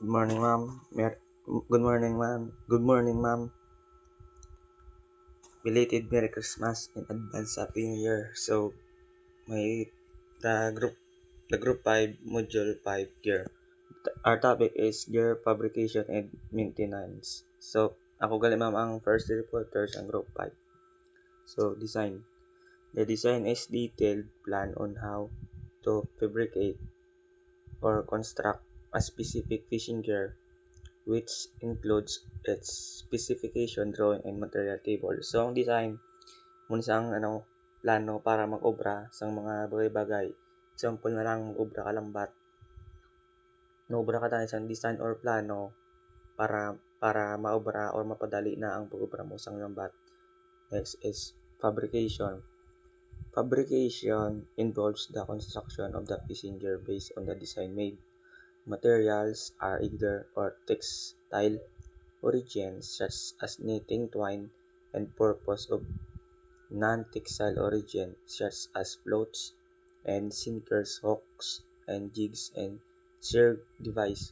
Good morning, ma'am. Good morning, ma'am. Good morning, ma'am. Belated Merry Christmas in advance, Happy New Year. So, may the group 5 module 5 gear. Our topic is gear fabrication and maintenance. So, ako gali ma'am ang first reporters ang group 5. So, design. The design is detailed plan on how to fabricate or construct a specific fishing gear which includes its specification, drawing, and material table. So, ang design, muna sa plano para mag-obra sa mga bagay-bagay. Example na lang, mag-obra ka lambat. Mag-obra ka tayo sa design or plano para maobra or mapadali na ang pag-obra mo sa lambat. Next is fabrication. Fabrication involves the construction of the fishing gear based on the design made. Materials are either or textile origins such as knitting, twine, and purpose of non-textile origin such as floats and sinkers, hooks, and jigs and shear device.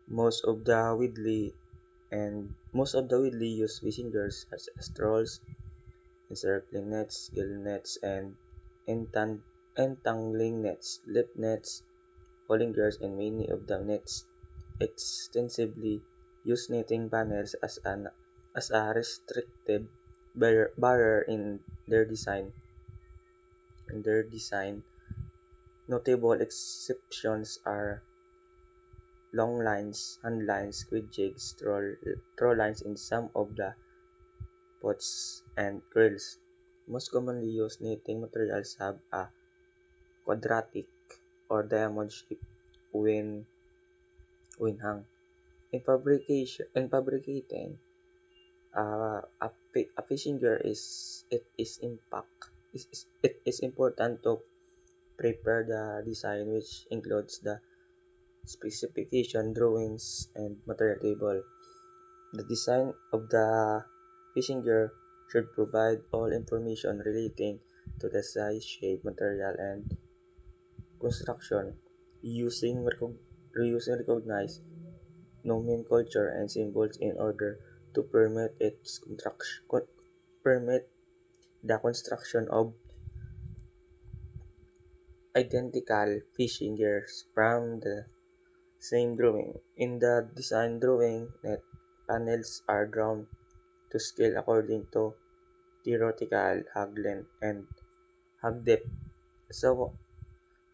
Most of the widely used fishing gears such as trolls, encircling nets, gill nets, and entangling nets, lip nets, polling gears, and many of the nets extensively use netting panels as a restrictive barrier in their design. Notable exceptions are long lines, hand lines, squid jigs, troll lines in some of the pots and grills. Most commonly used netting materials have a quadratic or diamond shape when hung. In fabricating, a fishing gear it is important to prepare the design, which includes the specification, drawings, and material table. The design of the fishing gear should provide all information relating to the size, shape, material, and construction using recognized nomenclature and symbols in order to permit the construction of identical fishing gears from the same drawing. In the design drawing, net panels are drawn to scale according to theoretical hug length and hug depth. So,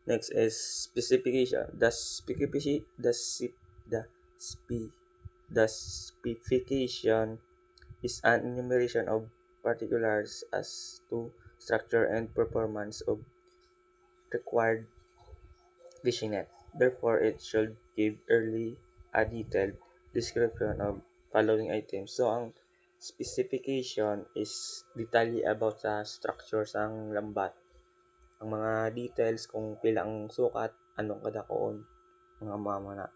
next is specification. The specification is an enumeration of particulars as to structure and performance of required fishing net. Therefore, it should give early a detailed description of following items. So, ang specification is detalye about sa structure sang lambat. Ang mga details kung pila ang sukat, anong kadakoon, mga mamana.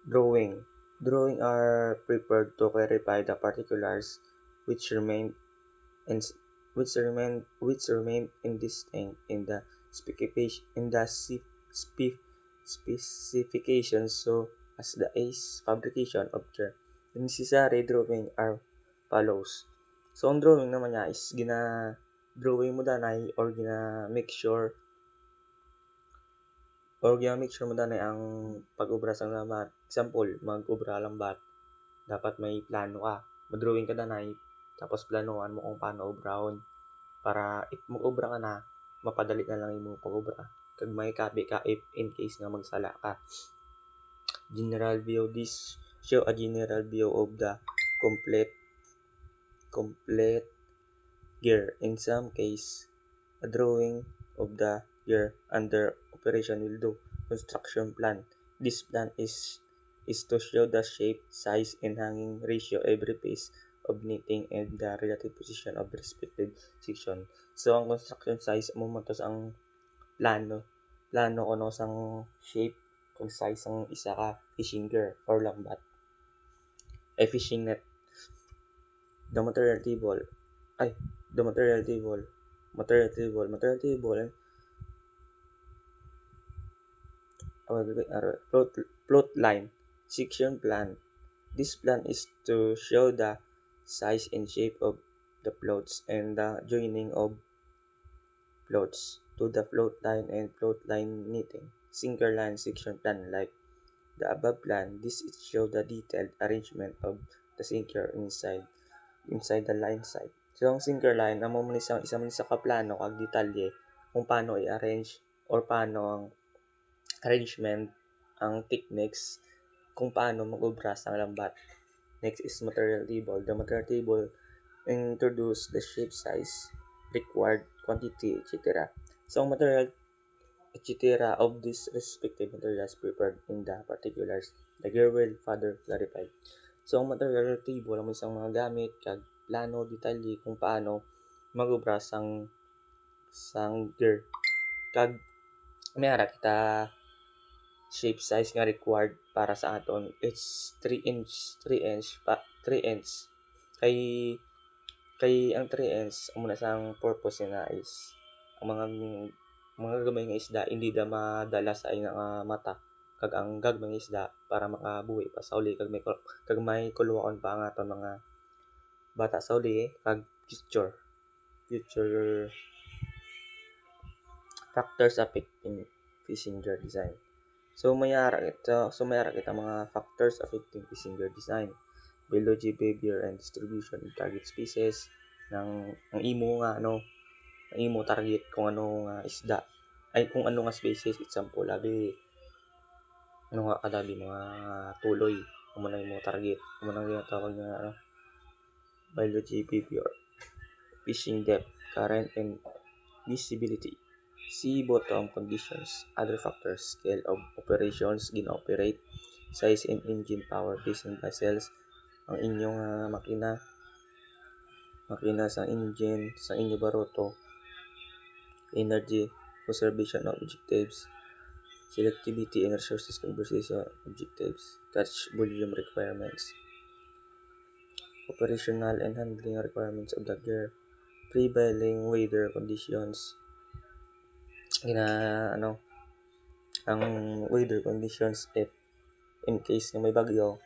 Drawing are prepared to clarify the particulars which remain indistinct in the specifications, so as the fabrication of gear. The necessary drawing are follows. So ang drawing naman niya is drawing mo danay or make sure mo danay ang pag-obra sang lambat. Example, mag-obra lambat, dapat may plano ka. Mag-drawing ka danay, tapos planuhan mo kung paano obrahon para if mag-obra ka na, mapadali na lang yung pag-obra. Kag may copy ka if in case nga magsala ka. General view. This show a general view of the complete gear. In some case, a drawing of the gear under operation will do construction plan. This plan is to show the shape, size, and hanging ratio every piece of knitting and the relative position of respective section. So, ang construction size mo matos ang plano kuno sang shape kung size ang isa ka fishing gear or lambat. Ay fishing net. The material table. Material table float, float line section plan. This plan is to show the size and shape of the floats and the joining of floats to the float line and float line knitting. Single line section plan like the above plan. This is show the detailed arrangement of the sinker inside the line side. So ang sinker line amo man isa man sa kaplano kag detalye kung paano i-arrange or paano ang arrangement ang techniques kung paano mag-obras ang lambat. Next is material table. The material table introduce the shape, size, required quantity, etc. So, ang material, etc. of these respective materials prepared in the particulars, the gear will further clarify. So, ang material table ang isang mga gamit, kag plano, detalye kung paano mag-obra sang gear. Kag may ara kita shape size nga required para sa aton it's 3 inch kay ang 3 inch ang muna sang purpose na is ang mga gamay nga isda hindi da madala sa ina nga mata kag ang gagmay nga isda para makabuhi pa sa uli kag may kuluwaon pa ang aton mga bata sa uli kag future factors affecting fishing gear design. So mayara kita mga factors affecting fishing gear design. Biology, behavior, and distribution of target species ang imo nga ang imo target kung ano nga isda ay kung ano nga species example labi ano nga kadabi mga tuloy kung ano imo target kung ano nga tawag nga biology, behavior, fishing depth, current, and visibility. Sea bottom conditions, other factors, scale of operations, gina-operate, size and engine power, fishing vessels, ang inyong makina sa engine, sa inyo baroto, energy, conservation of objectives, selectivity and resources conservation objectives, catch volume requirements, operational and handling requirements of the gear, prevailing weather conditions, ang weather conditions if in case nga may bagyo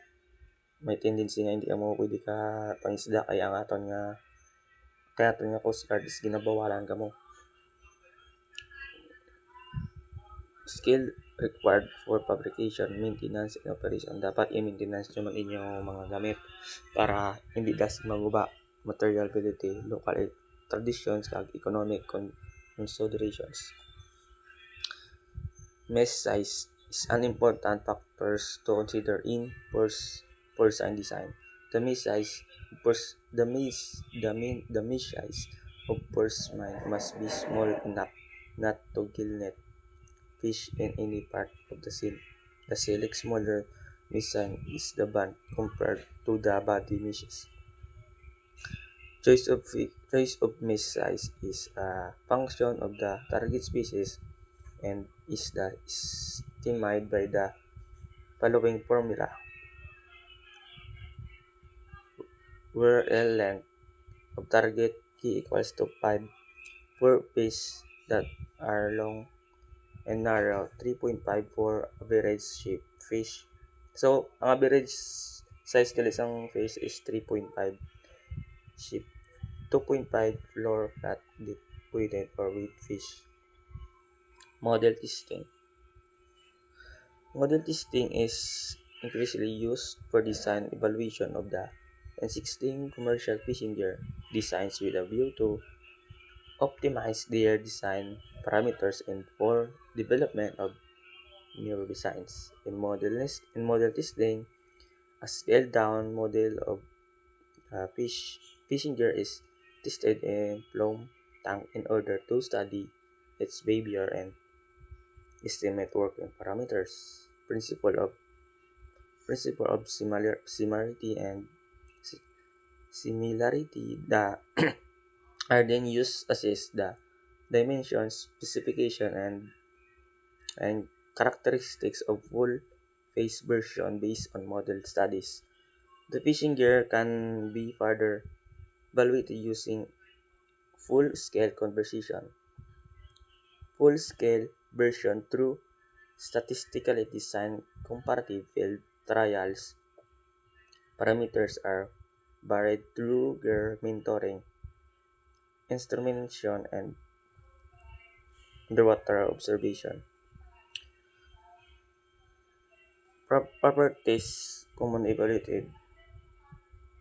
may tendency nga hindi mo pwede ka pangisda kaya ang aton nga coast guard is ginabawalan ka mo. Skill required for fabrication, maintenance, and operation. Dapat i-maintenance nyo man inyong mga gamit para hindi das maguba, materiality, local traditions, kag economic considerations. Mesh size is an important factor to consider in purse and design. The mesh size of purse mine must be small enough not to kill net fish in any part of the seal. The select smaller design is the band compared to the body meshes. Choice of mesh size is a function of the target species and is estimated by the following formula, where L length of target key equals to 5 for fish that are long and narrow, 3.5 for average shape fish. So, ang average size ng isang fish is 3.5 shape, 2.5 floor flat deep weighted or weight fish. Model testing. Model testing is increasingly used for design evaluation of the existing commercial fishing gear designs with a view to optimize their design parameters and for development of new designs. In model testing, a scaled down model of fishing gear is tested in plumb tank in order to study its behavior and estimate working parameters. Principle of similarity and similarity that are then used to assess the dimensions, specification, and characteristics of full face version based on model studies. The fishing gear can be further evaluated using full scale version through statistically designed comparative field trials. Parameters are varied through gear mentoring, instrumentation, and underwater observation. Properties common evaluated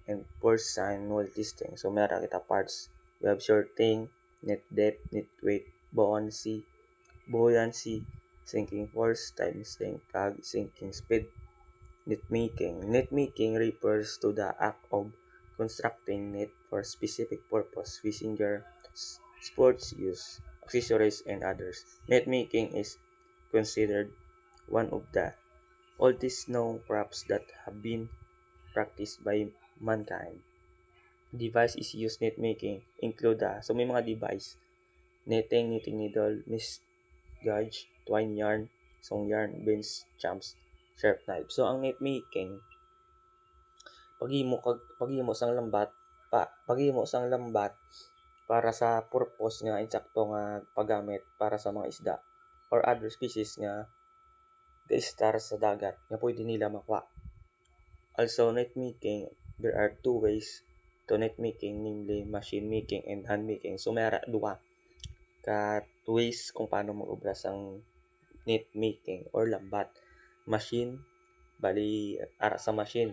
and force sign while testing. So meron kita parts. We have shorting, net depth, net weight, buoyancy, sinking force, time sink, sinking speed, net making. Net making refers to the act of constructing net for specific purpose, fishing gear, sports use, accessories, and others. Net making is considered one of the oldest known crafts that have been practiced by mankind. Device is used net making include so may mga device netting, knitting needle, mesh gauge, twine yarn, song yarn, bends, champs, sharp knife. So ang net making paghimo sang lambat paghimo sang lambat para sa purpose nga insakto nga paggamit para sa mga isda or other species nga gaistar sa dagat nga pwede nila makuha. Also, net making, there are two ways to net making, namely machine making and hand making. So, may duha ka ways kung paano mag-obras ang net making or lambat. Machine, bali ara sa machine.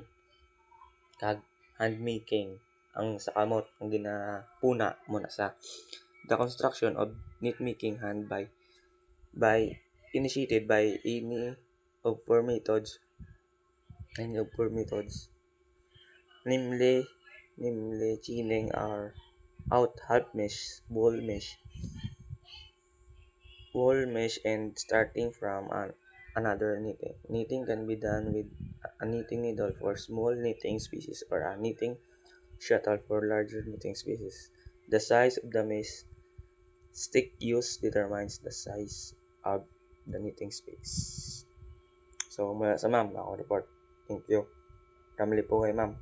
Kag hand making, ang sa kamot, ang ginapuna mo na sa. The construction of net making hand by initiated by any of four methods, namely chinning or out half mesh, wall mesh, and starting from another knitting. Knitting can be done with a knitting needle for small knitting species or a knitting shuttle for larger knitting species. The size of the mesh stick used determines the size of the knitting space. So, mula sa ma'am, ako report. Thank you. Ramli po kay ma'am.